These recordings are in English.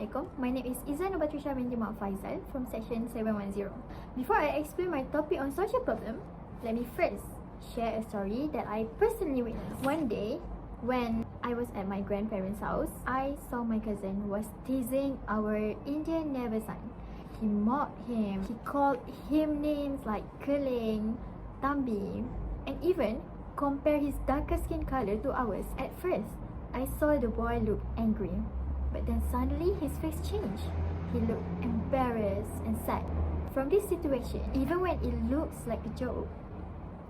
Assalamualaikum. My name is Izan Batrisha binti Mak Faizal from section 710. Before I explain my topic on social problem, let me first share a story that I personally witnessed. One day, when I was at my grandparents' house, I saw my cousin was teasing our Indian neighbor son. He mocked him, he called him names like Keling, Tambi, and even compared his darker skin color to ours. At first, I saw the boy look angry, but then suddenly his face changed. He looked embarrassed and sad. From this situation, even when it looks like a joke,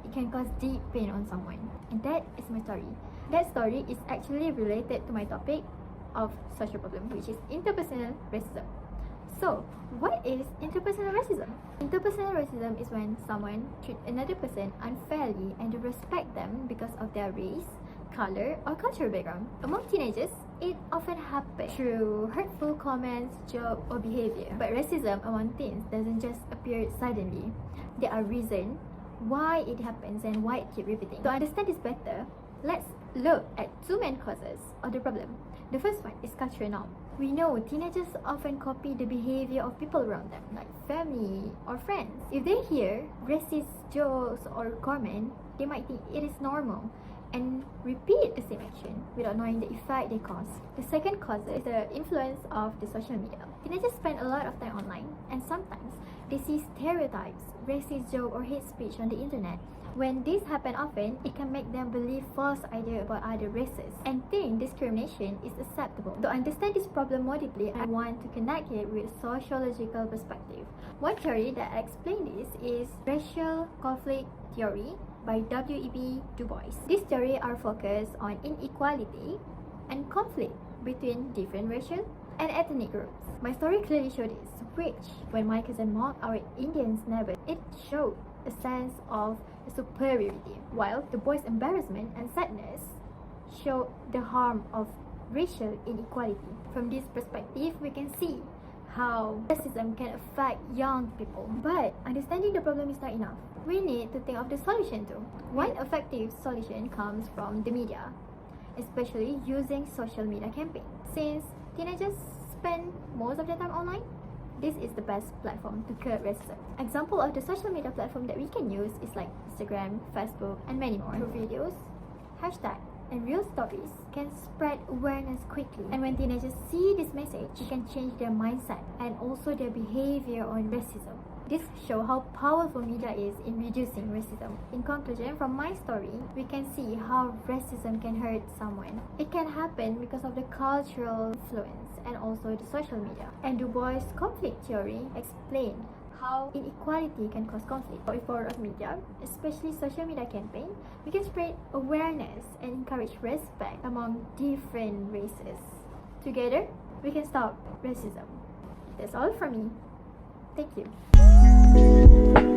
it can cause deep pain on someone. And that is my story. That story is actually related to my topic of social problem, which is interpersonal racism. So, what is interpersonal racism? Interpersonal racism is when someone treats another person unfairly and don't respect them because of their race, color, or cultural background. Among teenagers, it often happens through hurtful comments, jokes, or behavior. But racism among teens doesn't just appear suddenly. There are reasons why it happens and why it keeps repeating. To understand this better, let's look at two main causes of the problem. The first one is cultural norm. We know teenagers often copy the behavior of people around them, like family or friends. If they hear racist jokes or comments, they might think it is normal and repeat the same action without knowing the effect they cause. The second cause is the influence of the social media. Teenagers spend a lot of time online, and sometimes they see stereotypes, racist joke or hate speech on the internet. When this happens often, it can make them believe false ideas about other races and think discrimination is acceptable. To understand this problem more deeply, I want to connect it with sociological perspective. One theory that explains this is racial conflict theory by W.E.B. Du Bois. This theory are focused on inequality and conflict between different racial and ethnic groups. My story clearly showed this, which when my cousin mocked our Indian neighbor, it showed a sense of superiority, while the boy's embarrassment and sadness showed the harm of racial inequality. From this perspective, we can see how racism can affect young people. But understanding the problem is not enough. We need to think of the solution too. One effective solution comes from the media, especially using social media campaigns. Since teenagers spend most of their time online, this is the best platform to curb racism. Example of the social media platform that we can use is like Instagram, Facebook, and many more. Through videos, hashtags, and real stories can spread awareness quickly. And when teenagers see this message, it can change their mindset and also their behavior on racism. This shows how powerful media is in reducing racism. In conclusion, from my story, we can see how racism can hurt someone. It can happen because of the cultural influence and also the social media. And Du Bois' conflict theory explained how inequality can cause conflict. With power of media, especially social media campaign, we can spread awareness and encourage respect among different races. Together, we can stop racism. That's all from me. Thank you.